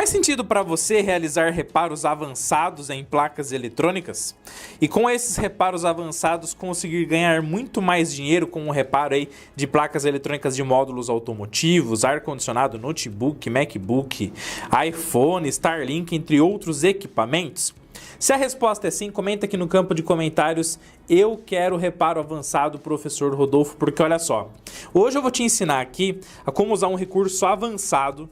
Faz sentido para você realizar reparos avançados em placas eletrônicas? E com esses reparos avançados conseguir ganhar muito mais dinheiro com o reparo aí de placas eletrônicas de módulos automotivos, ar-condicionado, notebook, MacBook, iPhone, Starlink, entre outros equipamentos? Se a resposta é sim, comenta aqui no campo de comentários, eu quero reparo avançado, professor Rodolfo, porque olha só, hoje eu vou te ensinar aqui a como usar um recurso avançado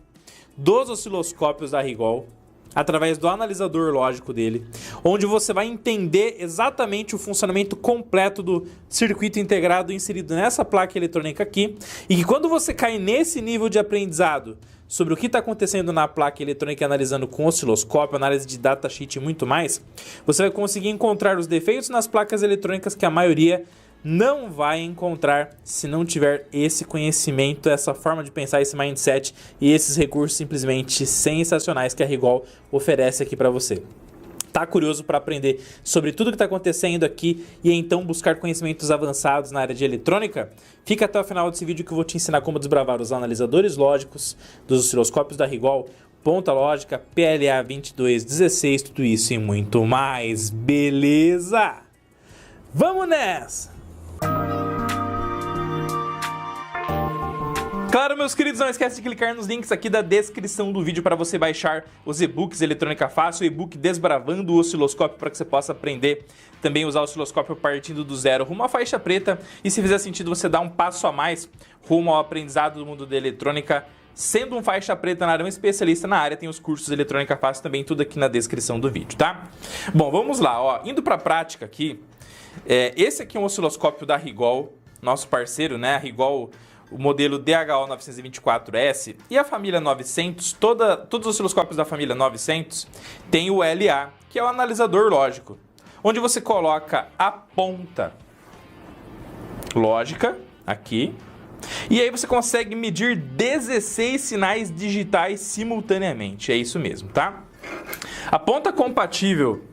dos osciloscópios da Rigol, através do analisador lógico dele, onde você vai entender exatamente o funcionamento completo do circuito integrado inserido nessa placa eletrônica aqui, e que quando você cai nesse nível de aprendizado sobre o que está acontecendo na placa eletrônica, analisando com osciloscópio, análise de datasheet e muito mais, você vai conseguir encontrar os defeitos nas placas eletrônicas que a maioria não vai encontrar se não tiver esse conhecimento, essa forma de pensar, esse mindset e esses recursos simplesmente sensacionais que a Rigol oferece aqui para você. Tá curioso para aprender sobre tudo que está acontecendo aqui e então buscar conhecimentos avançados na área de eletrônica? Fica até o final desse vídeo que eu vou te ensinar como desbravar os analisadores lógicos dos osciloscópios da Rigol, ponta lógica, PLA 2216, tudo isso e muito mais, beleza? Vamos nessa! Claro, meus queridos, não esquece de clicar nos links aqui da descrição do vídeo para você baixar os e-books Eletrônica Fácil, o e-book Desbravando o Osciloscópio, para que você possa aprender também a usar o osciloscópio partindo do zero rumo à faixa preta, e se fizer sentido você dar um passo a mais rumo ao aprendizado do mundo da eletrônica, sendo um faixa preta na área, um especialista na área, tem os cursos Eletrônica Fácil também, tudo aqui na descrição do vídeo, tá? Bom, vamos lá, ó, indo para a prática aqui, esse aqui é um osciloscópio da Rigol, nosso parceiro, né, a Rigol, o modelo DHO 924S e a família 900, todos os osciloscópios da família 900 tem o LA, que é o analisador lógico, onde você coloca a ponta lógica aqui, e aí você consegue medir 16 sinais digitais simultaneamente, é isso mesmo, tá? A ponta compatível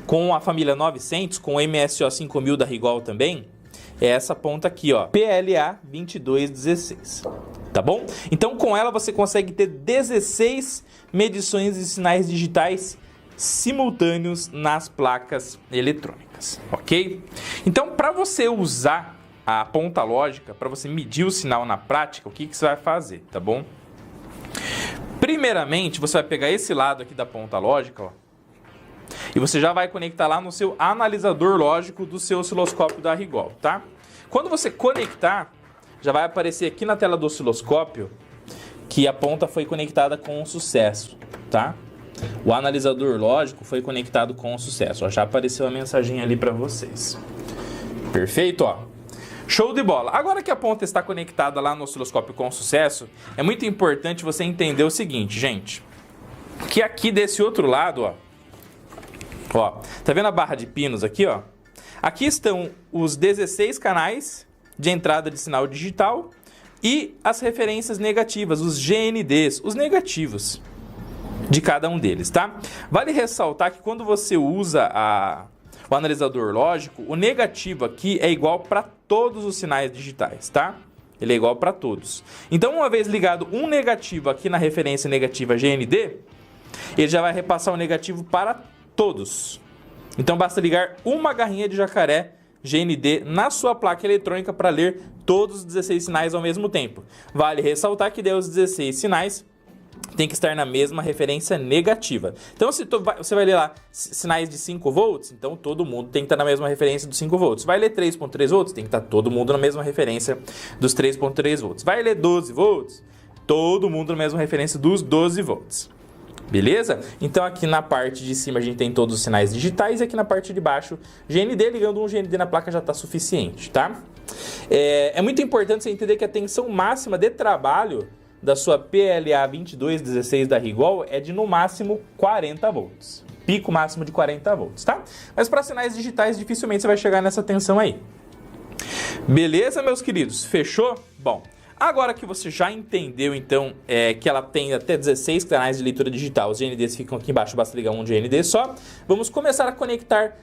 com a família 900, com o MSO 5000 da Rigol também, é essa ponta aqui, ó, PLA 2216, tá bom? Então com ela você consegue ter 16 medições de sinais digitais simultâneos nas placas eletrônicas, ok? Então para você usar a ponta lógica, para você medir o sinal na prática, o que você vai fazer, tá bom? Primeiramente você vai pegar esse lado aqui da ponta lógica, ó, e você já vai conectar lá no seu analisador lógico do seu osciloscópio da Rigol, tá? Quando você conectar, já vai aparecer aqui na tela do osciloscópio que a ponta foi conectada com sucesso, tá? O analisador lógico foi conectado com sucesso, ó, já apareceu a mensagem ali para vocês. Perfeito, ó. Show de bola! Agora que a ponta está conectada lá no osciloscópio com sucesso, é muito importante você entender o seguinte, gente, que aqui desse outro lado, ó, tá vendo a barra de pinos aqui, ó? Aqui estão os 16 canais de entrada de sinal digital e as referências negativas, os GNDs, os negativos de cada um deles, tá? Vale ressaltar que quando você usa o analisador lógico, o negativo aqui é igual para todos os sinais digitais, tá? Ele é igual para todos. Então, uma vez ligado um negativo aqui na referência negativa GND, ele já vai repassar o negativo para todos. Então basta ligar uma garrinha de jacaré GND na sua placa eletrônica para ler todos os 16 sinais ao mesmo tempo. Vale ressaltar que os 16 sinais tem que estar na mesma referência negativa. Então se você vai ler lá sinais de 5 volts, então todo mundo tem que estar na mesma referência dos 5 volts. Vai ler 3.3 volts, tem que estar todo mundo na mesma referência dos 3.3 volts. Vai ler 12 volts, todo mundo na mesma referência dos 12 volts. Beleza? Então aqui na parte de cima a gente tem todos os sinais digitais e aqui na parte de baixo GND, ligando um GND na placa já está suficiente, tá? É muito importante você entender que a tensão máxima de trabalho da sua PLA 2216 da Rigol é de no máximo 40 volts. Pico máximo de 40 volts, tá? Mas para sinais digitais dificilmente você vai chegar nessa tensão aí. Beleza, meus queridos? Fechou? Bom, agora que você já entendeu, então, que ela tem até 16 canais de leitura digital, os GNDs ficam aqui embaixo, basta ligar um GND só, vamos começar a conectar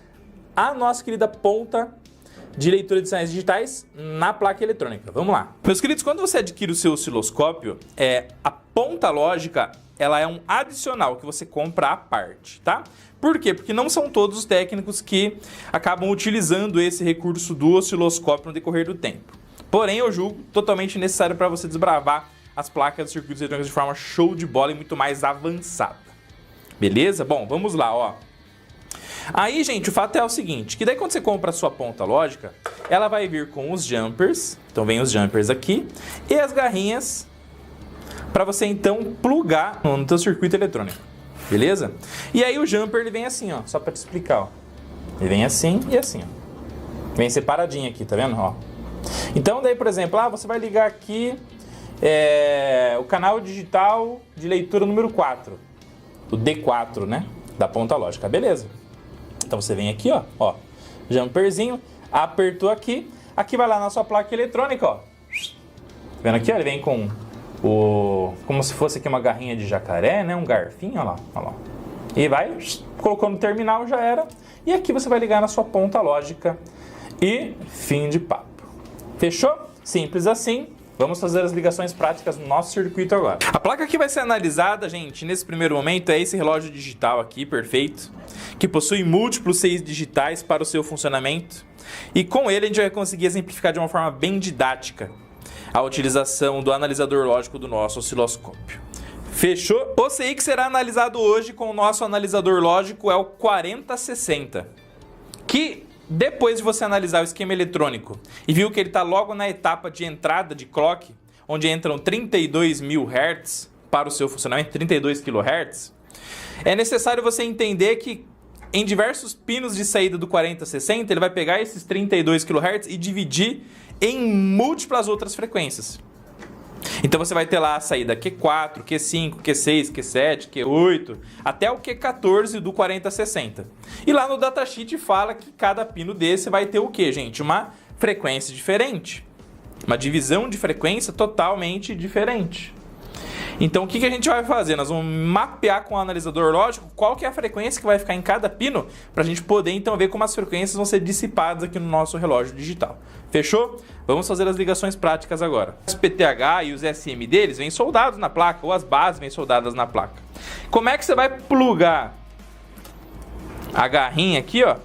a nossa querida ponta de leitura de sinais digitais na placa eletrônica. Vamos lá. Meus queridos, quando você adquire o seu osciloscópio, a ponta lógica ela é um adicional que você compra à parte, tá? Por quê? Porque não são todos os técnicos que acabam utilizando esse recurso do osciloscópio no decorrer do tempo. Porém, eu julgo totalmente necessário para você desbravar as placas dos circuitos eletrônicos de forma show de bola e muito mais avançada. Beleza? Bom, vamos lá, ó. Aí, gente, o fato é o seguinte, que daí quando você compra a sua ponta lógica, ela vai vir com os jumpers, então vem os jumpers aqui, e as garrinhas para você então plugar no teu circuito eletrônico, beleza? E aí o jumper ele vem assim, ó, só para te explicar, ó. Ele vem assim e assim, ó. Vem separadinho aqui, tá vendo, ó? Então daí, por exemplo, você vai ligar aqui o canal digital de leitura número 4, o D4, né, da ponta lógica, beleza? Então você vem aqui, ó, jumperzinho, apertou aqui, aqui vai lá na sua placa eletrônica, ó. Tá vendo aqui, ó, ele vem com como se fosse aqui uma garrinha de jacaré, né, um garfinho, ó lá. E vai, colocou no terminal, já era. E aqui você vai ligar na sua ponta lógica e fim de papo. Fechou? Simples assim. Vamos fazer as ligações práticas no nosso circuito agora. A placa que vai ser analisada, gente, nesse primeiro momento é esse relógio digital aqui, perfeito, que possui múltiplos 6 digitais para o seu funcionamento. E com ele a gente vai conseguir exemplificar de uma forma bem didática a utilização do analisador lógico do nosso osciloscópio. Fechou? O CI que será analisado hoje com o nosso analisador lógico é o 4060, que depois de você analisar o esquema eletrônico e viu que ele está logo na etapa de entrada de clock, onde entram 32.000 Hz para o seu funcionamento, 32 kHz, é necessário você entender que em diversos pinos de saída do 4060, ele vai pegar esses 32 kHz e dividir em múltiplas outras frequências. Então você vai ter lá a saída Q4, Q5, Q6, Q7, Q8, até o Q14 do 4060. E lá no datasheet fala que cada pino desse vai ter o quê, gente? Uma frequência diferente. Uma divisão de frequência totalmente diferente. Então o que a gente vai fazer? Nós vamos mapear com o analisador lógico qual que é a frequência que vai ficar em cada pino, para a gente poder então ver como as frequências vão ser dissipadas aqui no nosso relógio digital. Fechou? Vamos fazer as ligações práticas agora. Os PTH e os SM deles vêm soldados na placa, ou as bases vêm soldadas na placa. Como é que você vai plugar a garrinha aqui, ó,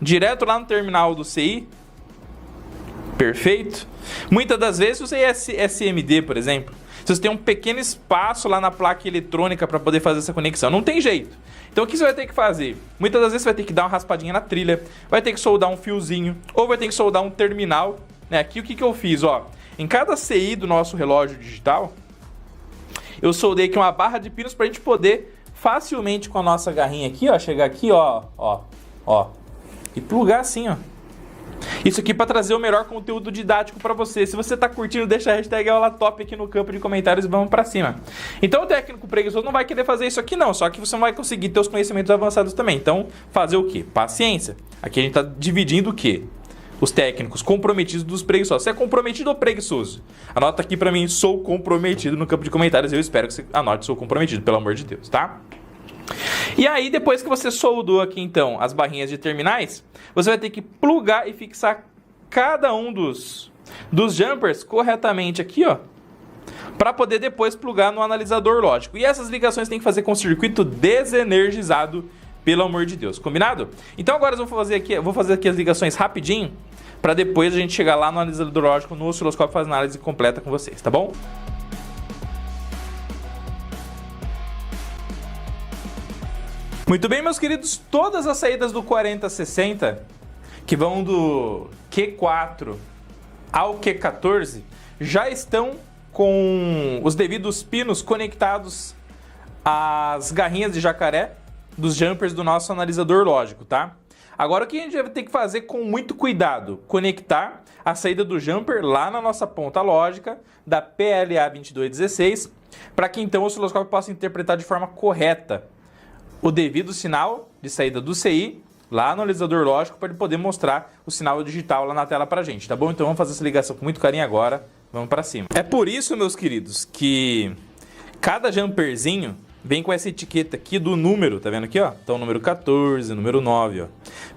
direto lá no terminal do CI? Perfeito? Muitas das vezes você é SMD, por exemplo. Você tem um pequeno espaço lá na placa eletrônica para poder fazer essa conexão. Não tem jeito. Então o que você vai ter que fazer? Muitas das vezes você vai ter que dar uma raspadinha na trilha, vai ter que soldar um fiozinho, ou vai ter que soldar um terminal. Aqui o que eu fiz? Ó, em cada CI do nosso relógio digital, eu soldei aqui uma barra de pinos para a gente poder facilmente com a nossa garrinha aqui, ó, chegar aqui, ó, e plugar assim, ó. Isso aqui para trazer o melhor conteúdo didático para você. Se você tá curtindo, deixa a hashtag aula top aqui no campo de comentários e vamos para cima. Então o técnico preguiçoso não vai querer fazer isso aqui não, só que você não vai conseguir ter os conhecimentos avançados também. Então fazer o quê? Paciência. Aqui a gente tá dividindo o quê? Os técnicos comprometidos dos preguiçosos. Você é comprometido ou preguiçoso? Anota aqui para mim, sou comprometido no campo de comentários. Eu espero que você anote, sou comprometido, pelo amor de Deus, tá? E aí, depois que você soldou aqui, então, as barrinhas de terminais, você vai ter que plugar e fixar cada um dos jumpers corretamente aqui, ó, para poder depois plugar no analisador lógico. E essas ligações tem que fazer com o circuito desenergizado, pelo amor de Deus. Combinado? Então agora eu vou fazer aqui as ligações rapidinho, para depois a gente chegar lá no analisador lógico, no osciloscópio, fazer análise completa com vocês, tá bom? Muito bem, meus queridos, todas as saídas do 4060, que vão do Q4 ao Q14, já estão com os devidos pinos conectados às garrinhas de jacaré dos jumpers do nosso analisador lógico, tá? Agora o que a gente vai ter que fazer com muito cuidado? Conectar a saída do jumper lá na nossa ponta lógica da PLA 2216, para que então o osciloscópio possa interpretar de forma correta o devido sinal de saída do CI lá no analisador lógico, para ele poder mostrar o sinal digital lá na tela pra gente, tá bom? Então vamos fazer essa ligação com muito carinho agora, vamos pra cima. É por isso, meus queridos, que cada jumperzinho vem com essa etiqueta aqui do número, tá vendo aqui, ó? Então número 14, número 9, ó.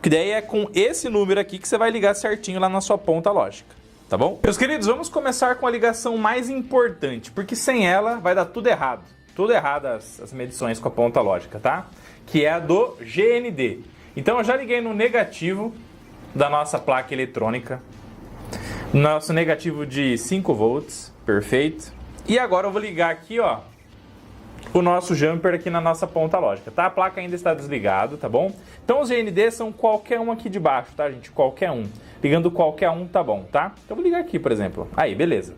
Que daí é com esse número aqui que você vai ligar certinho lá na sua ponta lógica, tá bom? Meus queridos, vamos começar com a ligação mais importante, porque sem ela vai dar tudo errado. tudo errado as medições com a ponta lógica, tá? Que é a do GND. Então eu já liguei no negativo da nossa placa eletrônica. Nosso negativo de 5 volts, perfeito. E agora eu vou ligar aqui, ó, o nosso jumper aqui na nossa ponta lógica, tá? A placa ainda está desligada, tá bom? Então os GND são qualquer um aqui de baixo, tá, gente? Qualquer um. Ligando qualquer um tá bom, tá? Então eu vou ligar aqui, por exemplo. Aí, beleza.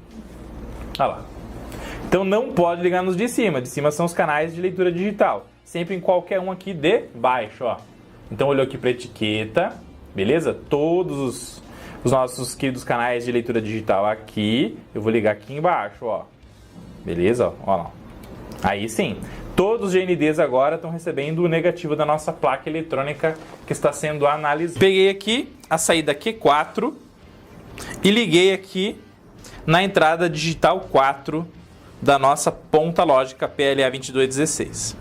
Olha lá. Então não pode ligar nos de cima. De cima são os canais de leitura digital. Sempre em qualquer um aqui de baixo, ó. Então olhou aqui para etiqueta, beleza? Todos os nossos queridos canais de leitura digital aqui. Eu vou ligar aqui embaixo, ó. Beleza? Ó lá. Aí sim. Todos os GNDs agora estão recebendo o negativo da nossa placa eletrônica que está sendo analisada. Peguei aqui a saída Q4 e liguei aqui na entrada digital 4 da nossa ponta lógica PLA 2216.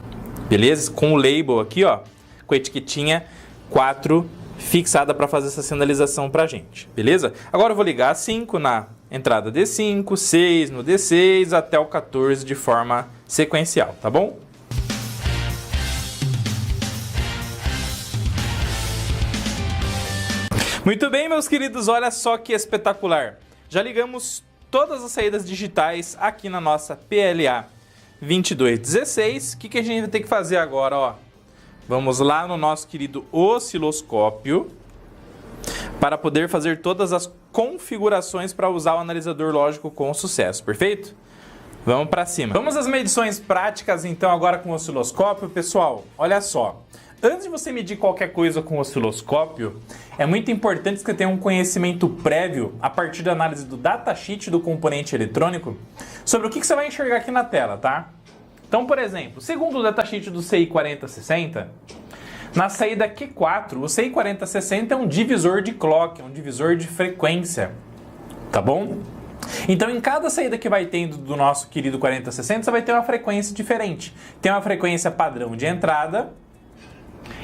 Beleza? Com o label aqui, ó, com a etiquetinha 4 fixada para fazer essa sinalização pra gente. Beleza? Agora eu vou ligar a 5 na entrada D5, 6 no D6 até o 14 de forma sequencial, tá bom? Muito bem, meus queridos, olha só que espetacular. Já ligamos todas as saídas digitais aqui na nossa PLA 2216. O que a gente vai ter que fazer agora, ó? Vamos lá no nosso querido osciloscópio para poder fazer todas as configurações para usar o analisador lógico com sucesso, perfeito? Vamos para cima. Vamos às medições práticas então agora com o osciloscópio, pessoal. Olha só. Antes de você medir qualquer coisa com o osciloscópio, é muito importante que você tenha um conhecimento prévio, a partir da análise do datasheet do componente eletrônico, sobre o que você vai enxergar aqui na tela, tá? Então, por exemplo, segundo o datasheet do CI4060, na saída Q4, o CI4060 é um divisor de clock, é um divisor de frequência, tá bom? Então, em cada saída que vai tendo do nosso querido 4060, você vai ter uma frequência diferente. Tem uma frequência padrão de entrada.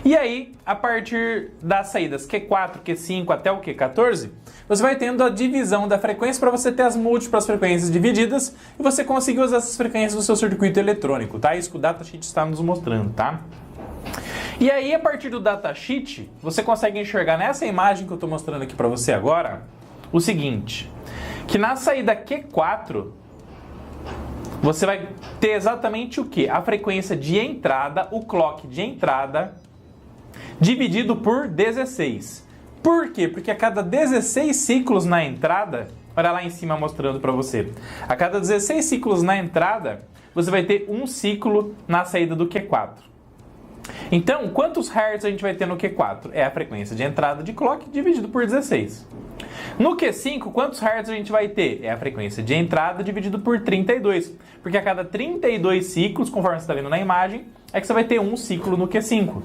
E aí, a partir das saídas Q4, Q5 até o Q14, você vai tendo a divisão da frequência para você ter as múltiplas frequências divididas e você conseguir usar essas frequências no seu circuito eletrônico, tá? Isso que o datasheet está nos mostrando, tá? E aí, a partir do datasheet, você consegue enxergar nessa imagem que eu estou mostrando aqui para você agora, o seguinte, que na saída Q4, você vai ter exatamente o que? A frequência de entrada, o clock de entrada, dividido por 16. Por quê? Porque a cada 16 ciclos na entrada, olha lá em cima mostrando para você, a cada 16 ciclos na entrada, você vai ter um ciclo na saída do Q4. Então, quantos hertz a gente vai ter no Q4? É a frequência de entrada de clock dividido por 16. No Q5, quantos hertz a gente vai ter? É a frequência de entrada dividido por 32. Porque a cada 32 ciclos, conforme você está vendo na imagem, é que você vai ter um ciclo no Q5.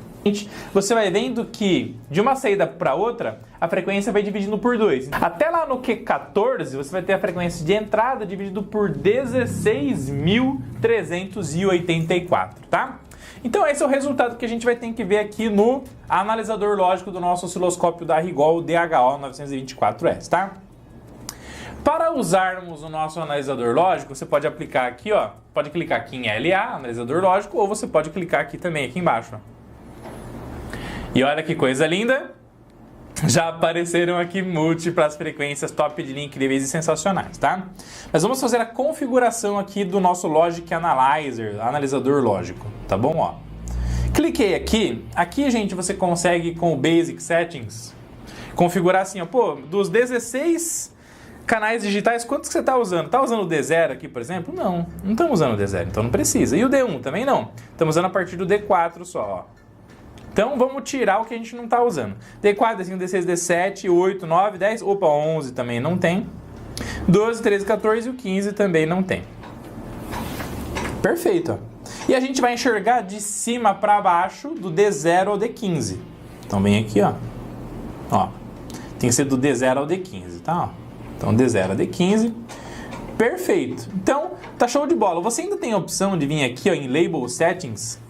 Você vai vendo que de uma saída para outra, a frequência vai dividindo por 2. Até lá no Q14, você vai ter a frequência de entrada dividido por 16.384, tá? Então esse é o resultado que a gente vai ter que ver aqui no analisador lógico do nosso osciloscópio da Rigol DHO 924S, tá? Para usarmos o nosso analisador lógico, você pode aplicar aqui, ó, pode clicar aqui em LA, analisador lógico, ou você pode clicar aqui também, aqui embaixo, ó. E olha que coisa linda! Já apareceram aqui múltiplas frequências top de linha incríveis e sensacionais, tá? Mas vamos fazer a configuração aqui do nosso Logic Analyzer, analisador lógico, tá bom? Ó. Cliquei aqui. Aqui, gente, você consegue com o Basic Settings configurar assim, ó, pô, dos 16 canais digitais, quantos que você está usando? Está usando o D0 aqui, por exemplo? Não, não estamos usando o D0, então não precisa. E o D1 também não. Estamos usando a partir do D4 só, ó. Então, vamos tirar o que a gente não está usando. D4, D5, D6, D7, 8, 9, 10. Opa, 11 também não tem. 12, 13, 14 e o 15 também não tem. Perfeito. Ó. E a gente vai enxergar de cima para baixo do D0 ao D15. Então, vem aqui, ó. Ó. Tem que ser do D0 ao D15, tá? Ó. Então, D0 a D15. Perfeito. Então, tá show de bola. Você ainda tem a opção de vir aqui, ó, em Label Settings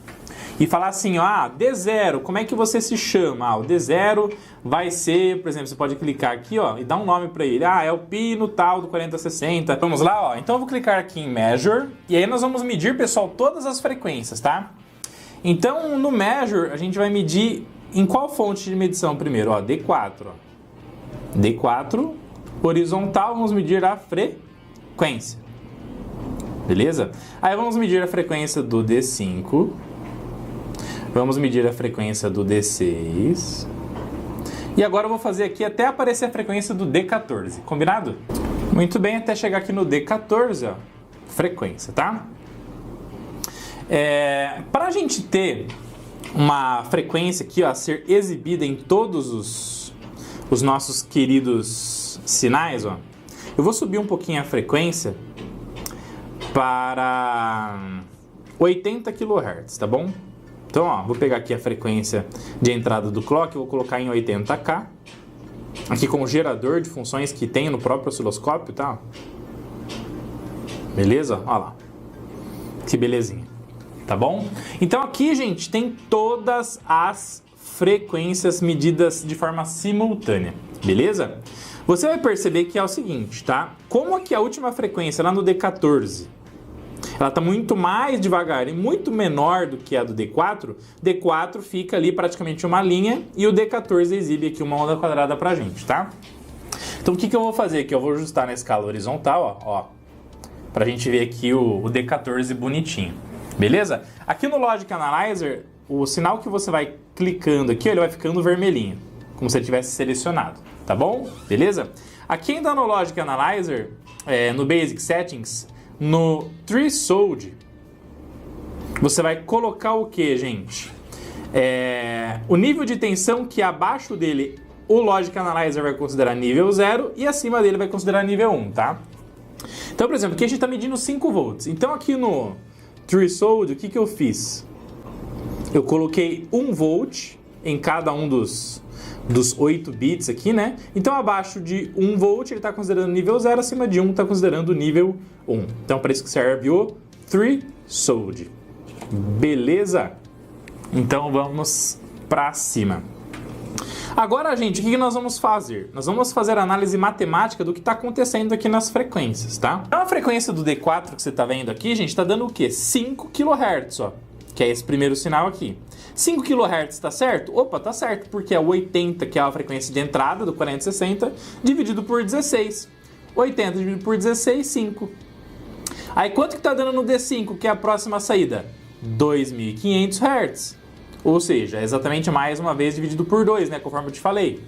e falar assim, ó, D0, como é que você se chama? O D0 vai ser, por exemplo, você pode clicar aqui, ó, e dar um nome para ele. É o pino tal do 4060. Vamos lá, ó. Então eu vou clicar aqui em Measure, e aí nós vamos medir, pessoal, todas as frequências, tá? Então, no Measure, a gente vai medir em qual fonte de medição primeiro, ó, D4, ó. D4, horizontal, vamos medir a frequência. Beleza? Aí vamos medir a frequência do D5. Vamos medir a frequência do D6. E agora eu vou fazer aqui até aparecer a frequência do D14. Combinado? Muito bem, até chegar aqui no D14, ó. Frequência, tá? Para a gente ter uma frequência aqui, ó, a ser exibida em todos os nossos queridos sinais, ó, eu vou subir um pouquinho a frequência para 80 kHz, tá bom? Então, ó, vou pegar aqui a frequência de entrada do clock, vou colocar em 80K, aqui com o gerador de funções que tem no próprio osciloscópio, tá? Beleza? Olha lá, que belezinha, tá bom? Então aqui, gente, tem todas as frequências medidas de forma simultânea, beleza? Você vai perceber que é o seguinte, tá? Como aqui a última frequência lá no D14, ela está muito mais devagar e muito menor do que a do D4, D4 fica ali praticamente uma linha e o D14 exibe aqui uma onda quadrada pra gente, tá? Então o que eu vou fazer aqui? Eu vou ajustar na escala horizontal, ó, pra gente ver aqui o D14 bonitinho, beleza? Aqui no Logic Analyzer, o sinal que você vai clicando aqui, ele vai ficando vermelhinho, como se ele tivesse selecionado, tá bom? Beleza? Aqui ainda no Logic Analyzer, no Basic Settings, no Threshold, você vai colocar o que, gente? O nível de tensão que abaixo dele o Logic Analyzer vai considerar nível 0 e acima dele vai considerar nível 1, tá? Então, por exemplo, aqui a gente está medindo 5 volts. Então aqui no Threshold, o que eu fiz? Eu coloquei 1 volt em cada um dos 8 bits aqui, né? Então abaixo de 1 volt ele está considerando nível 0, acima de 1 está considerando nível 1. Então para isso que serve o Threshold. Beleza? Então vamos para cima. Agora, gente, o que nós vamos fazer? Nós vamos fazer a análise matemática do que está acontecendo aqui nas frequências, tá? Então a frequência do D4 que você está vendo aqui, gente, está dando o quê? 5 kHz, ó. Que é esse primeiro sinal aqui. 5 kHz tá certo? Opa, tá certo, porque é o 80, que é a frequência de entrada do 4060, dividido por 16. 80 dividido por 16, 5. Aí quanto que tá dando no D5, que é a próxima saída? 2.500 Hz. Ou seja, é exatamente mais uma vez dividido por 2, né, conforme eu te falei.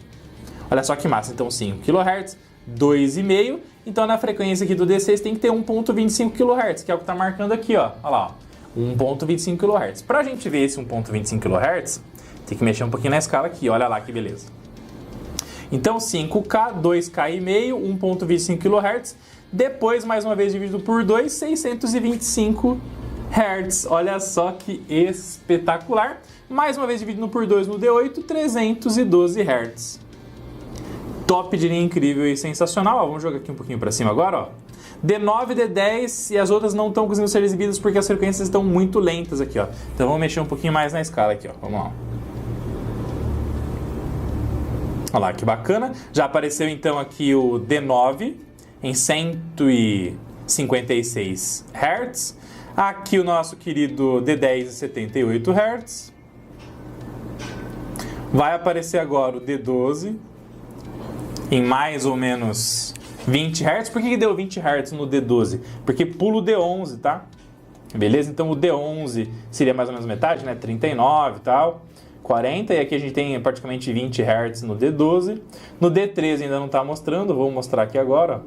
Olha só que massa, então 5 kHz, 2,5. Então na frequência aqui do D6 tem que ter 1.25 kHz, que é o que tá marcando aqui, ó. Olha lá, ó. 1.25 kHz. Para a gente ver esse 1.25 kHz, tem que mexer um pouquinho na escala aqui, olha lá que beleza. Então 5K, 2K e meio, 1.25 kHz, depois mais uma vez dividido por 2, 625 Hz. Olha só que espetacular. Mais uma vez dividido por 2 no D8, 312 Hz. Top de linha, incrível e sensacional. Ó, vamos jogar aqui um pouquinho para cima agora, ó. D9, D10 e as outras não estão conseguindo ser exibidas porque as frequências estão muito lentas aqui, ó. Então vamos mexer um pouquinho mais na escala aqui, ó. Vamos lá. Olha lá, que bacana. Já apareceu então aqui o D9 em 156 Hz. Aqui o nosso querido D10 em 78 Hz. Vai aparecer agora o D12 em mais ou menos 20 Hz. Por que deu 20 Hz no D12? Porque pula o D11, tá? Beleza? Então o D11 seria mais ou menos metade, né? 39 e tal, 40. E aqui a gente tem praticamente 20 Hz no D12. No D13 ainda não está mostrando, vou mostrar aqui agora.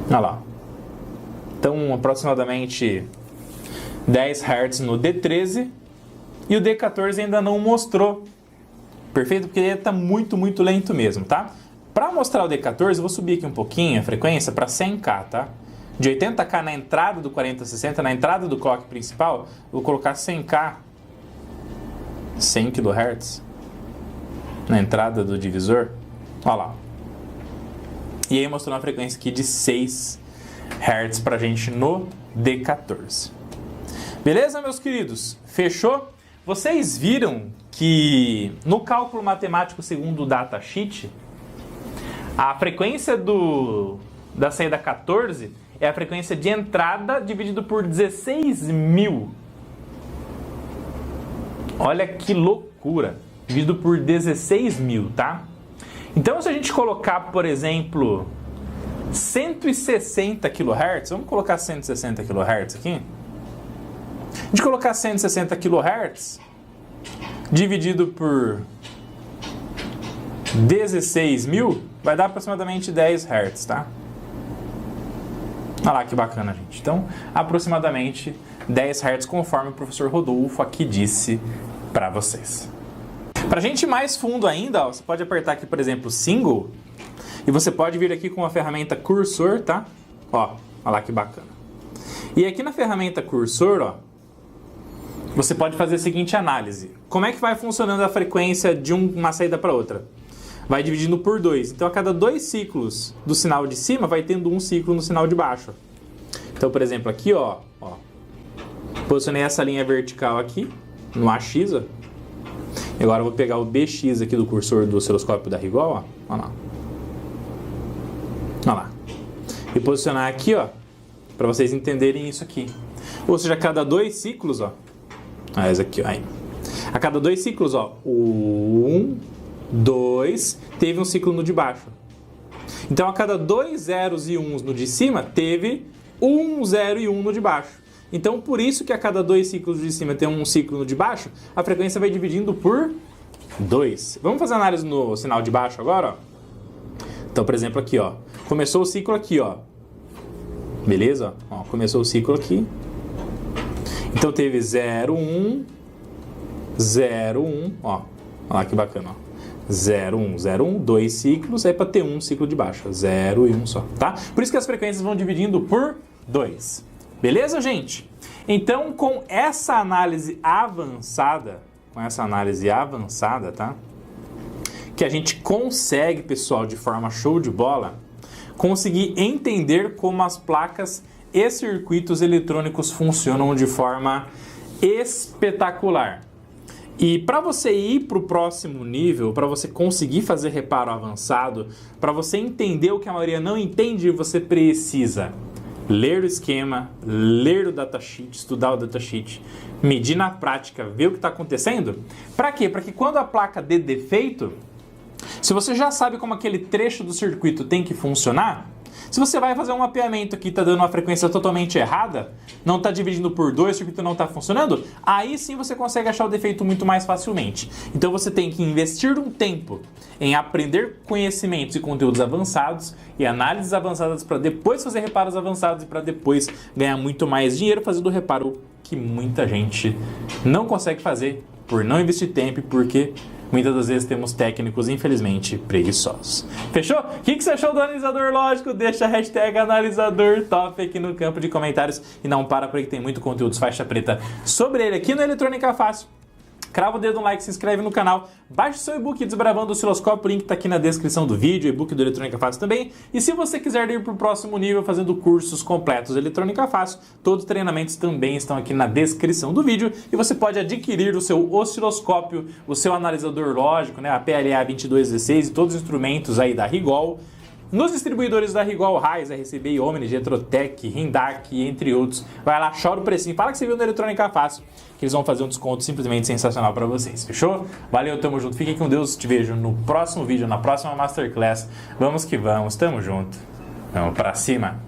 Olha lá. Então aproximadamente 10 Hz no D13. E o D14 ainda não mostrou. Perfeito? Porque ele está muito, muito lento mesmo, tá? Para mostrar o D14, eu vou subir aqui um pouquinho a frequência para 100K, tá? De 80K na entrada do 4060, na entrada do clock principal, eu vou colocar 100K, 100 kHz, na entrada do divisor. Olha lá. E aí mostrou uma frequência aqui de 6 Hz pra gente no D14. Beleza, meus queridos? Fechou? Vocês viram que no cálculo matemático segundo o datasheet, a frequência da saída 14 é a frequência de entrada dividido por 16.000. Olha que loucura! Dividido por 16.000, tá? Então, se a gente colocar, por exemplo, 160 kHz, vamos colocar 160 kHz aqui? A gente colocar 160 kHz dividido por 16.000, vai dar aproximadamente 10 Hz, tá? Olha lá que bacana, gente. Então, aproximadamente 10 Hz, conforme o professor Rodolfo aqui disse para vocês. Para gente ir mais fundo ainda, ó, você pode apertar aqui, por exemplo, Single, e você pode vir aqui com a ferramenta Cursor, tá? Ó, olha lá que bacana. E aqui na ferramenta Cursor, ó, você pode fazer a seguinte análise. Como é que vai funcionando a frequência de uma saída para outra? Vai dividindo por 2. Então, a cada 2 ciclos do sinal de cima, vai tendo um ciclo no sinal de baixo. Então, por exemplo, aqui, ó, posicionei essa linha vertical aqui, no AX, ó. E agora eu vou pegar o BX aqui do cursor do osciloscópio da Rigol, ó. Olha lá. Olha lá. E posicionar aqui, ó, para vocês entenderem isso aqui. Ou seja, a cada 2 ciclos, ó. Esse aqui, ó. Aí. A cada 2 ciclos, ó. 1, 2, teve um ciclo no de baixo. Então, a cada 2 zeros e 1s no de cima, teve 1 0 e 1 no de baixo. Então, por isso que a cada 2 ciclos de cima tem um ciclo no de baixo, a frequência vai dividindo por 2. Vamos fazer análise no sinal de baixo agora, ó. Então, por exemplo, aqui, ó. Começou o ciclo aqui, ó. Beleza? Ó, começou o ciclo aqui. Então, teve 0, 1, 0, 1, ó. Olha lá que bacana, ó. 0, 1, 0, 1, 2 ciclos, é para ter um ciclo de baixo. 0 e 1 só, tá? Por isso que as frequências vão dividindo por 2. Beleza, gente? Então, com essa análise avançada, tá? Que a gente consegue, pessoal, de forma show de bola, conseguir entender como as placas e circuitos eletrônicos funcionam de forma espetacular. E para você ir para o próximo nível, para você conseguir fazer reparo avançado, para você entender o que a maioria não entende, você precisa ler o esquema, ler o datasheet, estudar o datasheet, medir na prática, ver o que está acontecendo. Para quê? Para que quando a placa dê defeito, se você já sabe como aquele trecho do circuito tem que funcionar, se você vai fazer um mapeamento que está dando uma frequência totalmente errada, não está dividindo por 2, o circuito não está funcionando, aí sim você consegue achar o defeito muito mais facilmente. Então você tem que investir um tempo em aprender conhecimentos e conteúdos avançados e análises avançadas para depois fazer reparos avançados e para depois ganhar muito mais dinheiro fazendo o reparo que muita gente não consegue fazer por não investir tempo e porque muitas das vezes temos técnicos, infelizmente, preguiçosos. Fechou? O que você achou do analisador lógico? Deixa a hashtag analisador top aqui no campo de comentários e não para por aí que tem muito conteúdo faixa preta sobre ele aqui no Eletrônica Fácil. Crava o dedo no like, se inscreve no canal, baixe o seu e-book Desbravando o Osciloscópio, o link está aqui na descrição do vídeo, e-book do Eletrônica Fácil também. E se você quiser ir para o próximo nível fazendo cursos completos Eletrônica Fácil, todos os treinamentos também estão aqui na descrição do vídeo e você pode adquirir o seu osciloscópio, o seu analisador lógico, né, a PLA 2216 e todos os instrumentos aí da Rigol, nos distribuidores da Rigol, Raiz, RCB, Omni, Getrotec, Rindac, entre outros. Vai lá, chora o precinho, fala que você viu no Eletrônica Fácil, que eles vão fazer um desconto simplesmente sensacional para vocês, fechou? Valeu, tamo junto, fiquem com Deus, te vejo no próximo vídeo, na próxima Masterclass. Vamos que vamos, tamo junto, vamos pra cima.